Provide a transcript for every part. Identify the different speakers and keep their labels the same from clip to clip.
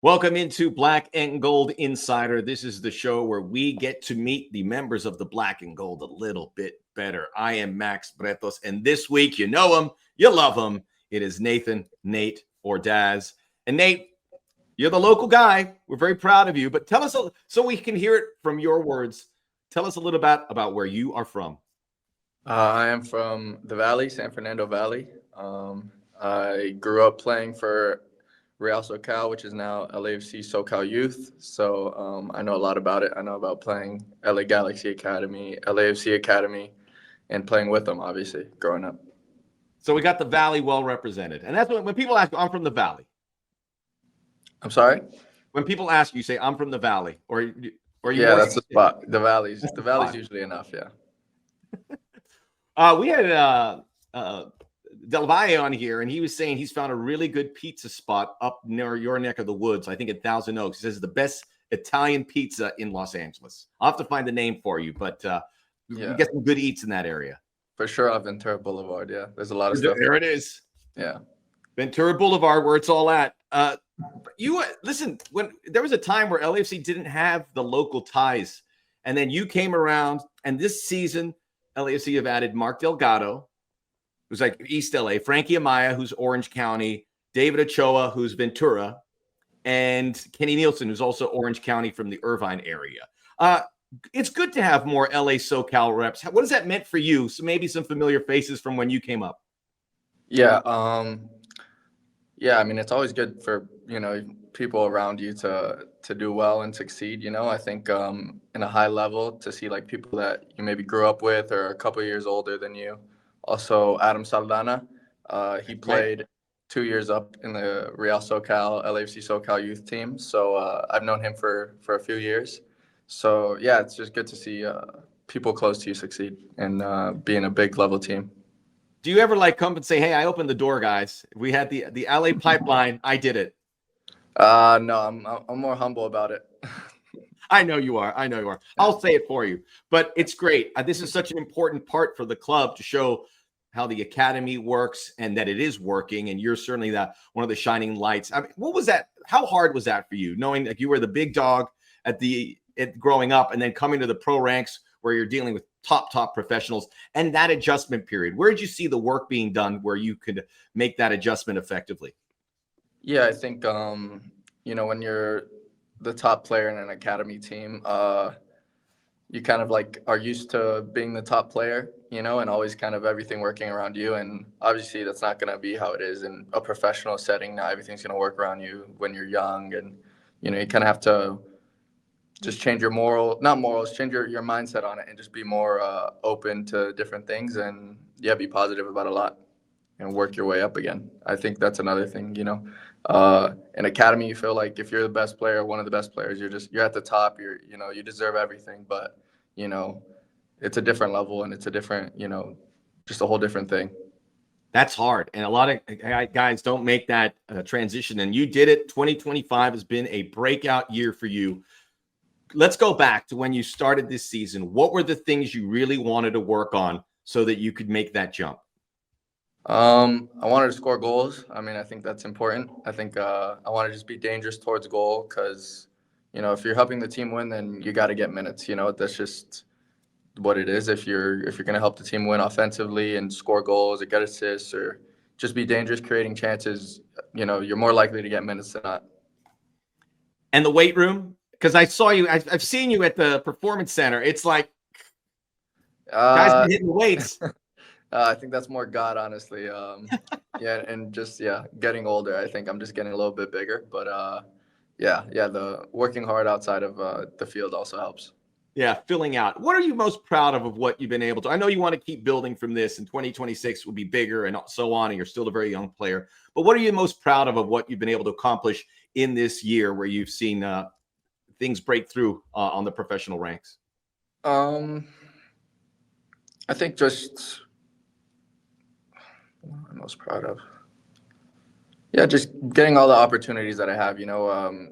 Speaker 1: Welcome into Black and Gold Insider. This is the show where we get to meet the members of the Black and Gold a little bit better. I am Max Bretos, and this week, you know him, you love him. It is Nate Ordaz. And Nate, you're the local guy. We're very proud of you, but tell us, so we can hear it from your words, tell us a little bit about where you are from.
Speaker 2: I am from the Valley, San Fernando Valley. I grew up playing for Real SoCal, which is now LAFC SoCal Youth. So I know a lot about it. I know about playing LA Galaxy Academy, LAFC Academy, and playing with them, obviously, growing up.
Speaker 1: So we got the Valley well represented. And that's when people ask, I'm from the Valley.
Speaker 2: I'm sorry?
Speaker 1: When people ask you, say, I'm from the Valley. Or you
Speaker 2: yeah, that's the spot. The Valley's usually enough, yeah.
Speaker 1: We had Del Valle on here, and he was saying he's found a really good pizza spot up near your neck of the woods. I think in Thousand Oaks. He says it's the best Italian pizza in Los Angeles. I'll have to find the name for you, but you get some good eats in that area.
Speaker 2: For sure, on Ventura Boulevard. Yeah, there's a lot of stuff.
Speaker 1: There it is.
Speaker 2: Yeah,
Speaker 1: Ventura Boulevard, where it's all at. You listen. When there was a time where LAFC didn't have the local ties, and then you came around, and this season LAFC have added Mark Delgado, who's like East LA, Frankie Amaya, who's Orange County, David Ochoa, who's Ventura, and Kenny Nielsen, who's also Orange County from the Irvine area. It's good to have more LA SoCal reps. What has that meant for you? So maybe some familiar faces from when you came up.
Speaker 2: Yeah. I mean, it's always good for, people around you to do well and succeed. I think in a high level to see like people that you maybe grew up with or a couple of years older than you. Also, Adam Saldana, he played 2 years up in the Real SoCal, LAFC SoCal youth team. So I've known him for a few years. So, yeah, it's just good to see people close to you succeed and be in a big level team.
Speaker 1: Do you ever come and say, hey, I opened the door, guys. We had the LA pipeline. I did it.
Speaker 2: No, I'm more humble about it.
Speaker 1: I know you are. I'll say it for you. But it's great. This is such an important part for the club to show how the academy works and that it is working. And you're certainly one of the shining lights. I mean, what was that? How hard was that for you, knowing that you were the big dog at growing up and then coming to the pro ranks where you're dealing with top professionals and that adjustment period? Where did you see the work being done where you could make that adjustment effectively?
Speaker 2: Yeah, I think, when you're the top player in an academy team, you kind of are used to being the top player, and always kind of everything working around you. And obviously that's not going to be how it is in a professional setting. Now everything's going to work around you when you're young. And, you kind of have to just change your change your mindset on it and just be more open to different things and, be positive about a lot and work your way up again. I think that's another thing, in academy, you feel like if you're the best player, one of the best players, you're at the top, you deserve everything, but, it's a different level and it's a different, just a whole different thing.
Speaker 1: That's hard. And a lot of guys don't make that transition. And you did it. 2025 has been a breakout year for you. Let's go back to when you started this season. What were the things you really wanted to work on so that you could make that jump?
Speaker 2: I wanted to score goals. I mean, I think that's important. I think I want to just be dangerous towards goal because, if you're helping the team win, then you got to get minutes. That's just what it is. If you're going to help the team win offensively and score goals or get assists or just be dangerous creating chances, you're more likely to get minutes than not.
Speaker 1: And the weight room? Because I saw you, I've seen you at the performance center. It's like guys been hitting weights.
Speaker 2: I think that's more God, honestly. And just getting older. I think I'm just getting a little bit bigger. But the working hard outside of the field also helps.
Speaker 1: Yeah, filling out. What are you most proud of what you've been able to? I know you want to keep building from this, and 2026 will be bigger and so on, and you're still a very young player. But what are you most proud of what you've been able to accomplish in this year where you've seen things break through on the professional ranks?
Speaker 2: I think just what I'm most proud of. Yeah, just getting all the opportunities that I have,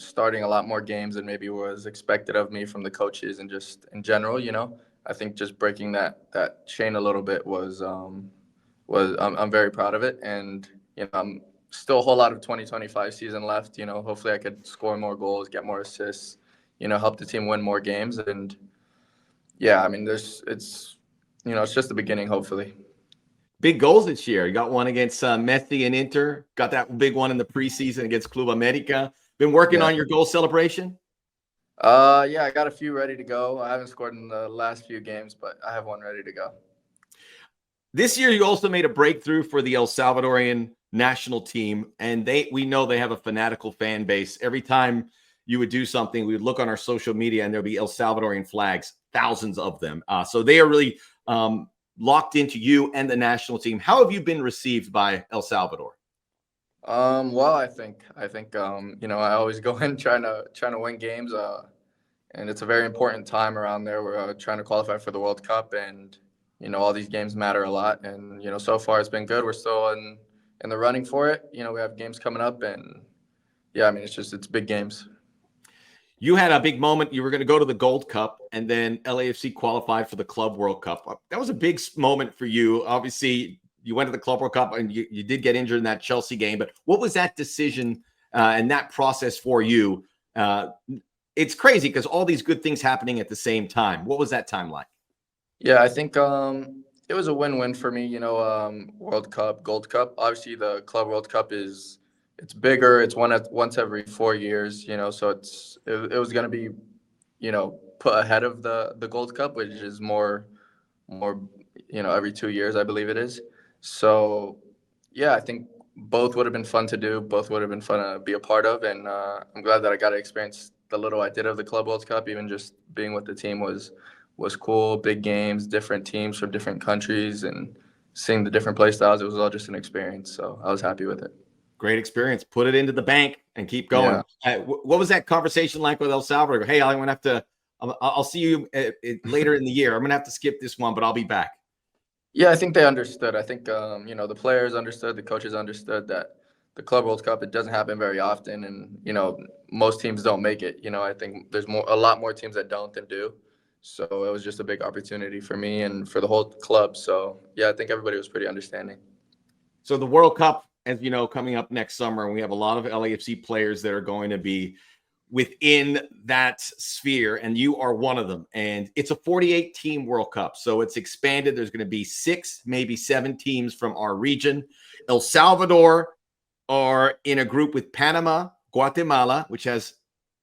Speaker 2: starting a lot more games than maybe was expected of me from the coaches and just in general, I think just breaking that chain a little bit was I'm very proud of it. And, I'm still a whole lot of 2025 season left. Hopefully I could score more goals, get more assists, help the team win more games. And yeah, I mean, it's just the beginning, hopefully.
Speaker 1: Big goals this year. You got one against Messi and Inter. Got that big one in the preseason against Club America. Been working on your goal celebration?
Speaker 2: Yeah, I got a few ready to go. I haven't scored in the last few games, but I have one ready to go.
Speaker 1: This year, you also made a breakthrough for the El Salvadorian national team, and we know they have a fanatical fan base. Every time you would do something, we would look on our social media, and there'll be El Salvadorian flags, thousands of them. So they are really locked into you and the national team. How have you been received by El Salvador?
Speaker 2: Well, I think I always go in trying to win games, and it's a very important time around there. We're trying to qualify for the World Cup, and all these games matter a lot. And so far it's been good. We're still in the running for it. We have games coming up, and yeah, I mean it's big games.
Speaker 1: You had a big moment. You were going to go to the Gold Cup, and then LAFC qualified for the Club World Cup. That was a big moment for you. Obviously, you went to the Club World Cup, and you did get injured in that Chelsea game. But what was that decision and that process for you? It's crazy because all these good things happening at the same time. What was that time like?
Speaker 2: Yeah, I think it was a win-win for me. World Cup, Gold Cup. Obviously, the Club World Cup it's bigger. It's once every 4 years. So it was going to be, put ahead of the Gold Cup, which is more, every 2 years, I believe it is. So yeah, I think both would have been fun to do. Both would have been fun to be a part of, and I'm glad that I got to experience the little I did of the Club World Cup. Even just being with the team was cool. Big games, different teams from different countries, and seeing the different play styles. It was all just an experience. So I was happy with it.
Speaker 1: Great experience. Put it into the bank and keep going. Yeah. What was that conversation like with El Salvador? Hey, I'm going to have to. I'll see you later in the year. I'm going to have to skip this one, but I'll be back.
Speaker 2: Yeah, I think they understood. I think the players understood, the coaches understood that the Club World Cup, it doesn't happen very often, and most teams don't make it. I think there's a lot more teams that don't than do. So it was just a big opportunity for me and for the whole club. So yeah, I think everybody was pretty understanding.
Speaker 1: So the World Cup, as you know, coming up next summer, and we have a lot of LAFC players that are going to be within that sphere, and you are one of them. And it's a 48-team World Cup, so it's expanded. There's going to be 6, maybe 7 teams from our region. El Salvador are in a group with Panama, Guatemala, which has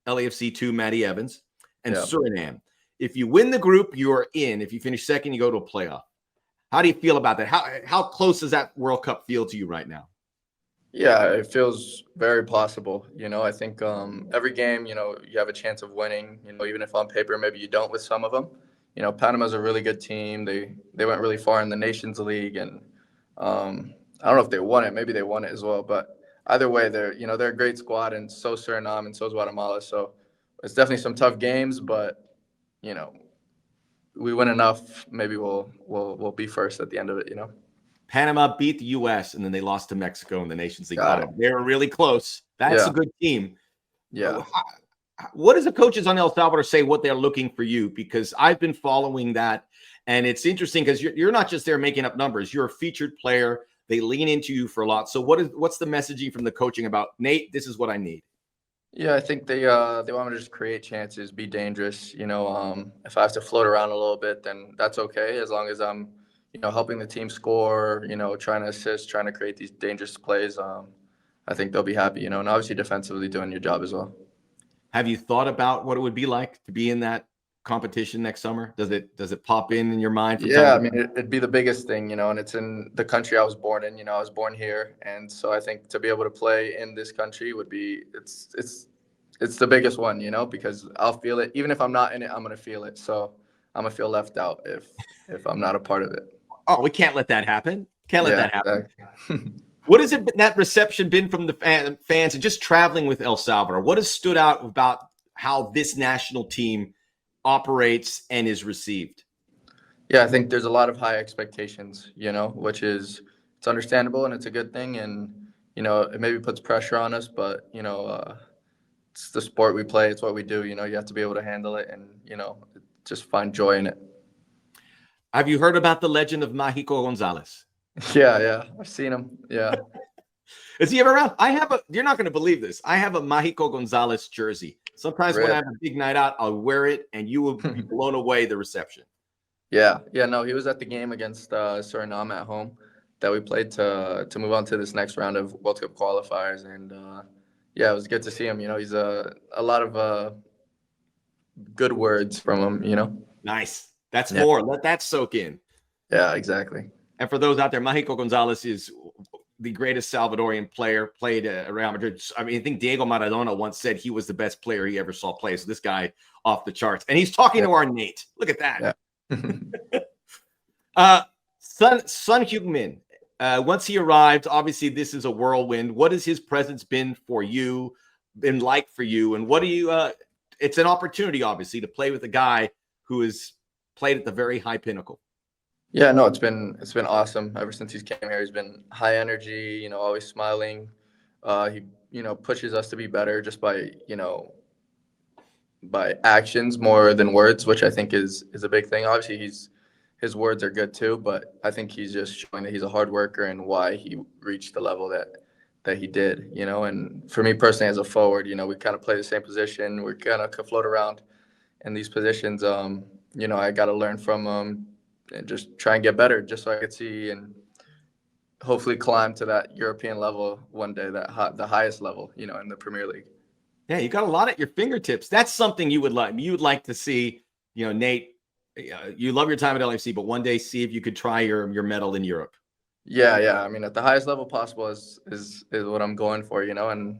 Speaker 1: LAFC 2, Matty Evans, and Suriname. If you win the group, you are in. If you finish second, you go to a playoff. How do you feel about that? How close does that World Cup feel to you right now?
Speaker 2: Yeah, it feels very possible. I think every game, you have a chance of winning, even if on paper maybe you don't with some of them. Panama's a really good team. They went really far in the Nations League, and I don't know if they won it. Maybe they won it as well. But either way, they're a great squad, and so Suriname and so is Guatemala. So it's definitely some tough games, but we win enough. Maybe we'll be first at the end of it.
Speaker 1: Panama beat the U.S. and then they lost to Mexico in the Nations League. They were really close. That's a good team.
Speaker 2: Yeah.
Speaker 1: What does the coaches on El Salvador say what they're looking for you? Because I've been following that, and it's interesting because you're not just there making up numbers. You're a featured player. They lean into you for a lot. So what's the messaging from the coaching about, Nate, this is what I need?
Speaker 2: Yeah, I think they want me to just create chances, be dangerous. If I have to float around a little bit, then that's okay, as long as I'm helping the team score, trying to assist, trying to create these dangerous plays. I think they'll be happy, and obviously defensively doing your job as well.
Speaker 1: Have you thought about what it would be like to be in that competition next summer? Does it pop in your mind?
Speaker 2: Yeah, I mean, it'd be the biggest thing, and it's in the country I was born in. I was born here, and so I think to be able to play in this country would be it's the biggest one, because I'll feel it. Even if I'm not in it, I'm gonna feel it. So I'm gonna feel left out if I'm not a part of it.
Speaker 1: Oh, we can't let that happen. Can't let that happen.
Speaker 2: Exactly.
Speaker 1: What has that reception been from the fans and just traveling with El Salvador? What has stood out about how this national team operates and is received?
Speaker 2: Yeah, I think there's a lot of high expectations, which it's understandable and it's a good thing. And, it maybe puts pressure on us, but, it's the sport we play. It's what we do. You have to be able to handle it and, just find joy in it.
Speaker 1: Have you heard about the legend of Mágico González?
Speaker 2: Yeah, I've seen him. Yeah.
Speaker 1: Is he ever around? You're not going to believe this. I have a Mágico Gonzalez jersey. Sometimes when I have a big night out, I'll wear it, and you will be blown away the reception.
Speaker 2: Yeah. No, he was at the game against Suriname at home that we played to move on to this next round of World Cup qualifiers. And, yeah, it was good to see him. He's a lot of good words from him.
Speaker 1: Nice. That's more. Let that soak in.
Speaker 2: Yeah, exactly.
Speaker 1: And for those out there, Mágico Gonzalez is the greatest Salvadorian player, played at Real Madrid. I mean, I think Diego Maradona once said he was the best player he ever saw play. So this guy off the charts. And he's talking to our Nate. Look at that.
Speaker 2: Yeah.
Speaker 1: Son Heung-min, once he arrived, obviously this is a whirlwind. What has his presence been for you, been like for you? And what do you it's an opportunity, obviously, to play with a guy who has played at the very high pinnacle.
Speaker 2: Yeah, no, it's been awesome. Ever since he's came here, he's been high energy, always smiling. He, pushes us to be better just by actions more than words, which I think is a big thing. Obviously, his words are good too, but I think he's just showing that he's a hard worker and why he reached the level that he did, And for me personally, as a forward, we kind of play the same position. We kind of float around in these positions. I got to learn from him and just try and get better, just so I could see and hopefully climb to that European level one day, the highest level, in the Premier League.
Speaker 1: Yeah, you got a lot at your fingertips. That's something you would like. You would like to see, Nate. You love your time at LAFC, but one day see if you could try your medal in Europe.
Speaker 2: Yeah. I mean, at the highest level possible is what I'm going for, And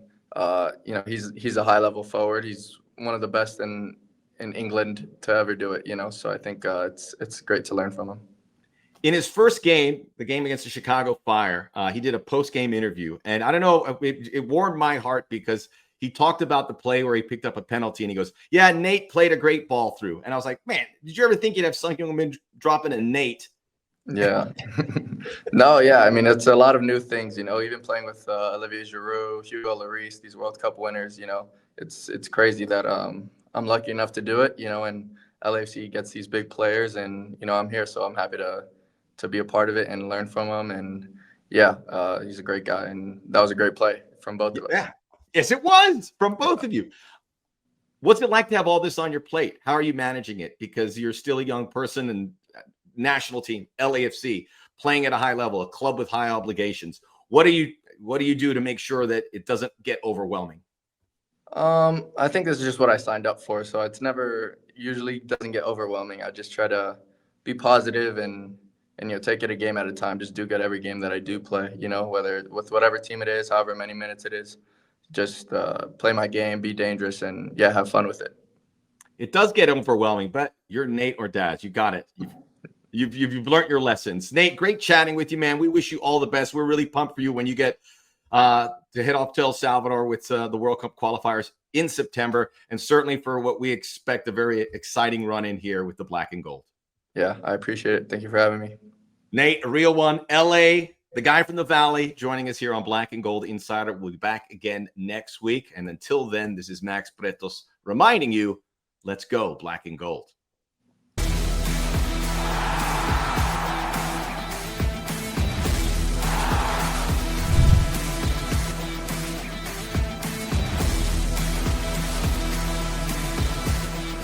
Speaker 2: he's a high level forward. He's one of the best in England to ever do it, So I think it's great to learn from him.
Speaker 1: In his first game, the game against the Chicago Fire, he did a post-game interview. And I don't know, it warmed my heart because he talked about the play where he picked up a penalty and he goes, yeah, Nate played a great ball through. And I was like, man, did you ever think you'd have Son Heung-min dropping a Nate?
Speaker 2: Yeah. No, yeah. I mean, it's a lot of new things, even playing with Olivier Giroud, Hugo Lloris, these World Cup winners, it's crazy that I'm lucky enough to do it, and LAFC gets these big players and, I'm here. So I'm happy to be a part of it and learn from him. And yeah, he's a great guy. And that was a great play from both of us.
Speaker 1: Yeah. Yes, it was from both of you. What's it like to have all this on your plate? How are you managing it? Because you're still a young person and national team, LAFC, playing at a high level, a club with high obligations. What do you do to make sure that it doesn't get overwhelming?
Speaker 2: I think this is just what I signed up for. So it's usually doesn't get overwhelming. I just try to be positive and take it a game at a time. Just do good every game that I do play, whether with whatever team it is, however many minutes it is. Just play my game, be dangerous, and have fun with it.
Speaker 1: It does get overwhelming, but you're Nate Ordaz. You got it. You've learned your lessons. Nate, great chatting with you, man. We wish you all the best. We're really pumped for you when you get to head off to El Salvador with the World Cup qualifiers in September, and certainly for what we expect a very exciting run in here with the black and gold.
Speaker 2: Yeah, I appreciate it. Thank you for having me.
Speaker 1: Nate, a real one, LA. The guy from the Valley joining us here on Black and Gold Insider. We'll be back again next week. And until then, this is Max Bretos reminding you, let's go Black and Gold.